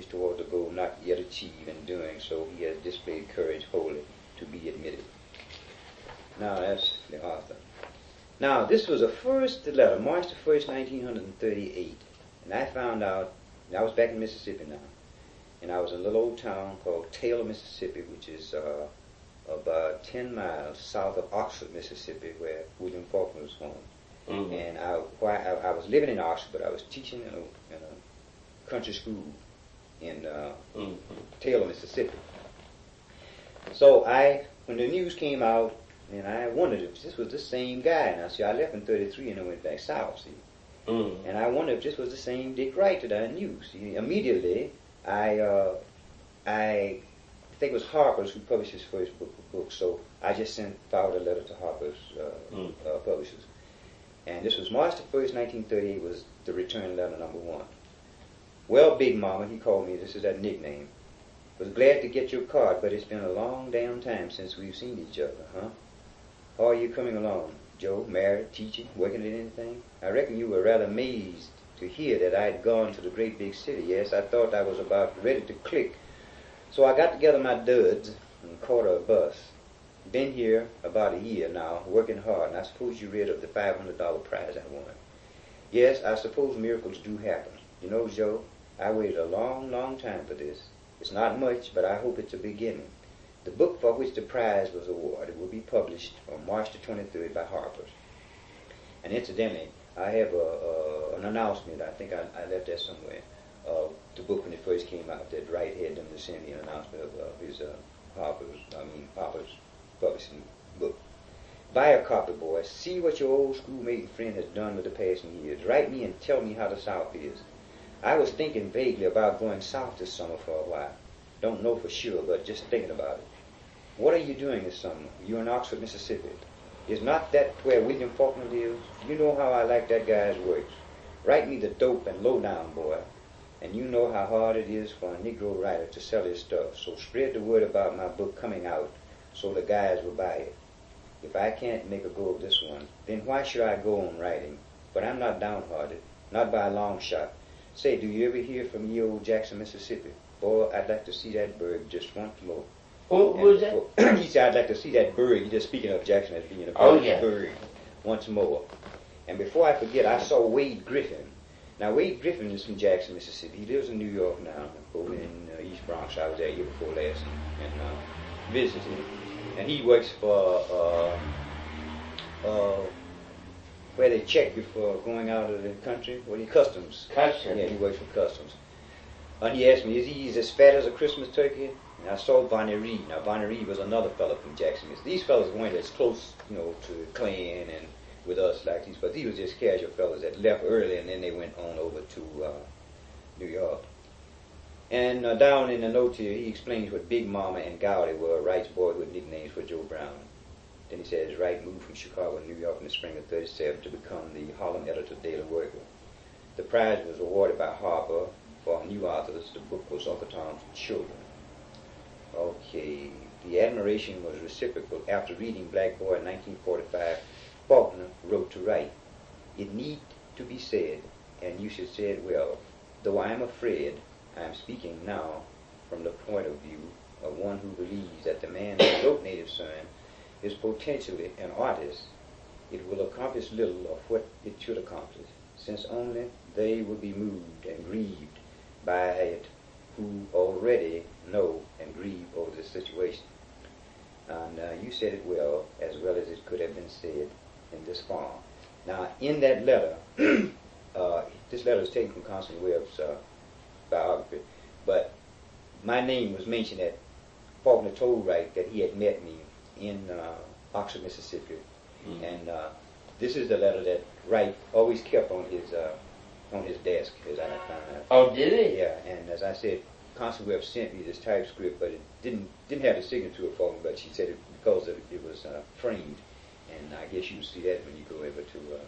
race toward the goal not yet achieved, and doing so he has displayed courage wholly to be admitted. Now that's the author. Now this was the first letter, March the 1st, 1938, and I found out, I was back in Mississippi now, and I was in a little old town called Taylor, Mississippi, which is about 10 miles south of Oxford, Mississippi, where William Faulkner was born. Mm-hmm. And I was living in Oxford, but I was teaching in a country school in Taylor, Mississippi. So when the news came out, and I wondered if this was the same guy. Now, see, I left in 33 and I went back south, see. Mm-hmm. And I wondered if this was the same Dick Wright that I knew. See, immediately, I think it was Harper's who published his first book, so I just forwarded a letter to Harper's publishers. And this was March the 1st, 1938, was the return letter number 1. Well, Big Mama, he called me, this is that nickname. Was glad to get your card, but it's been a long damn time since we've seen each other, huh? How are you coming along, Joe? Married, teaching, working at anything? I reckon you were rather amazed to hear that I'd gone to the great big city. Yes, I thought I was about ready to click. So I got together my duds and caught a bus. Been here about a year now, working hard, and I suppose you read of the $500 prize I won. Yes, I suppose miracles do happen. You know, Joe, I waited a long, long time for this. It's not much, but I hope it's a beginning. The book for which the prize was awarded will be published on March the 23rd by Harper's. And incidentally, I have an announcement, I think I left that somewhere, of the book when it first came out, that Wright had them to send me an announcement of his Harper's publishing book. Buy a copy, boys. See what your old schoolmate and friend has done with the passing years. Write me and tell me how the South is. I was thinking vaguely about going south this summer for a while. Don't know for sure, but just thinking about it. What are you doing this summer? You're in Oxford, Mississippi. Is not that where William Faulkner lives? You know how I like that guy's works. Write me the dope and lowdown, boy. And you know how hard it is for a Negro writer to sell his stuff. So spread the word about my book coming out so the guys will buy it. If I can't make a go of this one, then why should I go on writing? But I'm not downhearted, not by a long shot. Say, do you ever hear from E.O. Jackson, Mississippi? Boy, I'd like to see that bird just once more. What was that? He said, I'd like to see that bird. He's just speaking of Jackson as being a bird once more. And before I forget, I saw Wade Griffin. Now, Wade Griffin is from Jackson, Mississippi. He lives in New York now, over in East Bronx. I was there year before last and visited. And he works for where they check before going out of the country. Customs. Customs. Yeah, he works for Customs. And he asked me, is he as fat as a Christmas turkey? And I saw Bonnie Reed. Now, Bonnie Reed was another fellow from Jackson. These fellows weren't as close, to the Klan and with us like these, but these were just casual fellows that left early and then they went on over to New York. And down in the note here, he explains what Big Mama and Gowdy were Wright's boyhood nicknames for Joe Brown. Then he says Wright moved from Chicago to New York in the spring of '37 to become the Harlem editor of Daily Worker. The prize was awarded by Harper for new authors. The book was Uncle Tom's Children. Okay, the admiration was reciprocal. After reading Black Boy in 1945, Faulkner wrote to Wright, it need to be said, and you should say it well, though I am afraid I am speaking now from the point of view of one who believes that the man who wrote Native Son is potentially an artist, it will accomplish little of what it should accomplish, since only they will be moved and grieved by it who already know and grieve over the situation. And you said it well as it could have been said in this form. Now, in that letter, this letter is taken from Constable Webb's biography, but my name was mentioned that Faulkner told Wright that he had met me in Oxford, Mississippi, and this is the letter that Wright always kept on his desk, as I found out. Oh, did he? Yeah, and as I said, Constable Webb sent me this typescript, but it didn't have the signature of Faulkner, but she said it because it was framed, and I guess you'll see that when you go over to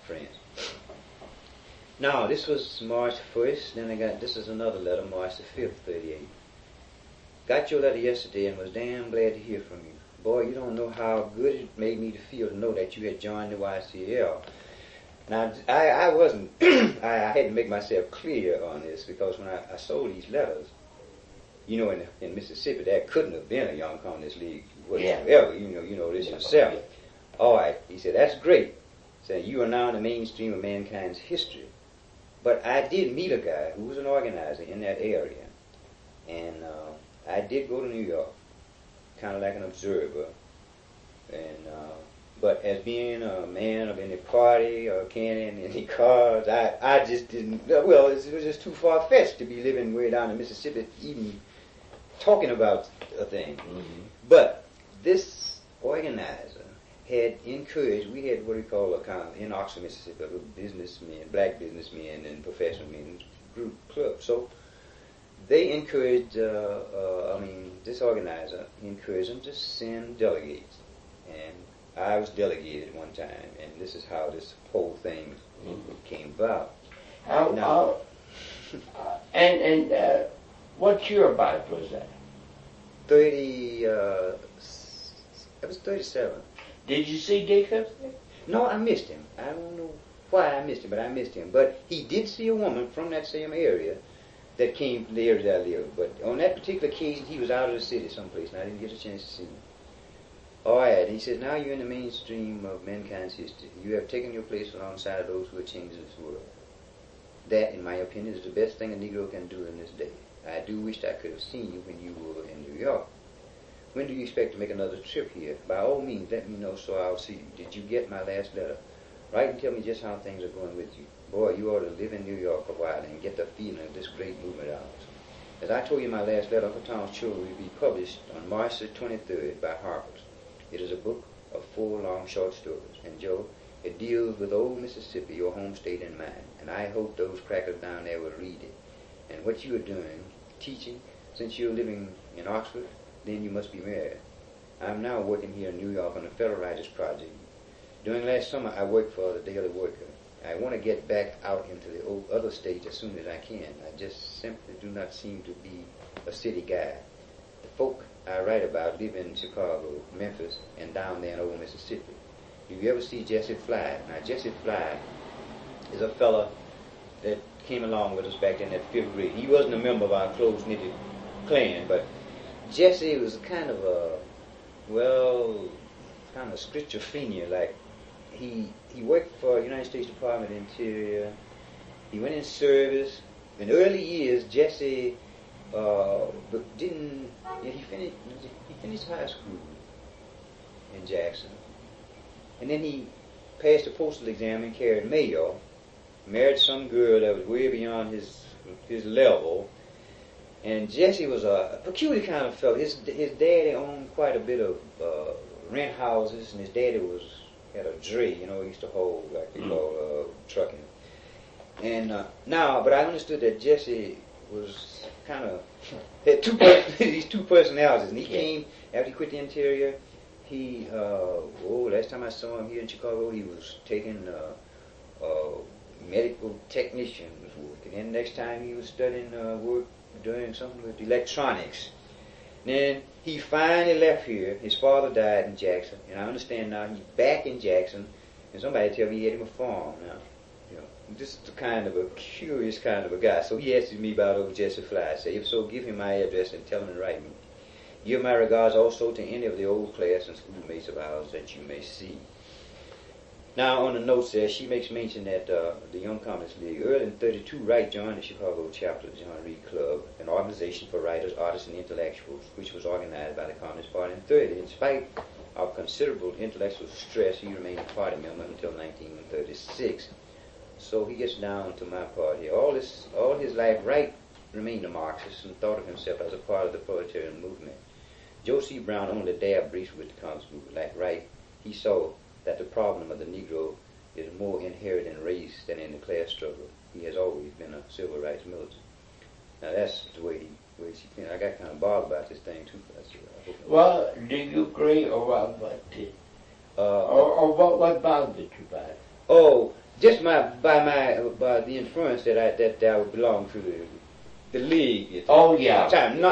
France. Now, this was March 1st, then this is another letter, March the 5th, 38. Got your letter yesterday and was damn glad to hear from you. Boy, you don't know how good it made me to feel to know that you had joined the YCL. Now, I wasn't, I had to make myself clear on this because when I sold these letters, you know, in Mississippi, there couldn't have been a Young Communist League whatsoever. Yeah. You know this yourself. Yeah. All right. He said, that's great. Saying you are now in the mainstream of mankind's history. But I did meet a guy who was an organizer in that area. And I did go to New York, kind of like an observer. And but as being a man of any party or carrying any cards, I just didn't, well, it was just too far-fetched to be living way down in Mississippi, even talking about a thing. Mm-hmm. But this organizer had encouraged, we had what we call a kind of, in Oxford, Mississippi, a businessmen, black businessmen and professional men group club. So they encouraged, this organizer encouraged them to send delegates. And I was delegated one time, and this is how this whole thing came about. What year about was that? It was 37. Did you see Jacobs? No, I missed him. I don't know why I missed him, but I missed him. But he did see a woman from that same area that came from the area that I lived. But on that particular occasion, he was out of the city someplace, and I didn't get a chance to see him. All right, he says, now you're in the mainstream of mankind's history. You have taken your place alongside of those who are changing this world. That, in my opinion, is the best thing a Negro can do in this day. I do wish I could have seen you when you were in New York. When do you expect to make another trip here? By all means, let me know so I'll see you. Did you get my last letter? Write and tell me just how things are going with you. Boy, you ought to live in New York a while and get the feeling of this great movement of ours. As I told you in my last letter, Uncle Tom's Children will be published on March the 23rd by Harper's. It is a book of 4 long short stories. And Joe, it deals with old Mississippi, your home state and mine. And I hope those crackers down there will read it. And what you are doing, teaching, since you're living in Oxford, then you must be married. I'm now working here in New York on the Federal Writers Project. During last summer, I worked for the Daily Worker. I want to get back out into the other states as soon as I can. I just simply do not seem to be a city guy. The folk I write about live in Chicago, Memphis, and down there in old Mississippi. Do you ever see Jesse Fly? Now, Jesse Fly is a fella that came along with us back in that 5th grade. He wasn't a member of our close-knitted clan, but Jesse was kind of schizophrenia. Like, he worked for the United States Department of Interior. He went in service. In early years, Jesse he finished high school in Jackson. And then he passed the postal exam and carried mail, married some girl that was way beyond his level. And Jesse was a peculiar kind of fellow. His daddy owned quite a bit of rent houses, and his daddy had a dray, he used to hold, like they call trucking. And but I understood that Jesse was kind of had these two personalities, and he came after he quit the Interior. He last time I saw him here in Chicago, he was taking medical technician's work, and then next time he was studying work doing something with electronics. Then he finally left here. His father died in Jackson, and I understand now he's back in Jackson, and somebody tell me he had him a farm now. This is the kind of a curious kind of a guy. So he asked me about old Jesse Fly. I said, if so, give him my address and tell him to write me. Give my regards also to any of the old class and schoolmates of ours that you may see. Now, on the notes there, she makes mention that the Young Communist League, early in 1932, Wright joined the Chicago chapter of the John Reed Club, an organization for writers, artists, and intellectuals, which was organized by the Communist Party in 1930. In spite of considerable intellectual stress, he remained a party member until 1936. So he gets down to my part here. All his life, Wright remained a Marxist and thought of himself as a part of the proletarian movement. Joe C. Brown only dabbed briefly with the Communist movement. Like Wright, he saw that the problem of the Negro is more inherent in race than in the class struggle. He has always been a civil rights militant. Now that's the way he I got kind of bothered about this thing too. Well, did you agree or what did? Or what bothered you about it? Oh, just by the inference that I would belong to the league. Oh yeah. Time.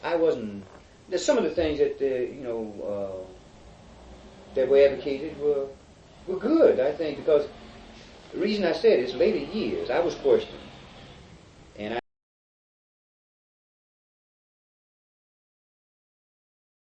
I wasn't. There's some of the things that that were advocated were were good, I think, because the reason I said is later years, I was questioned.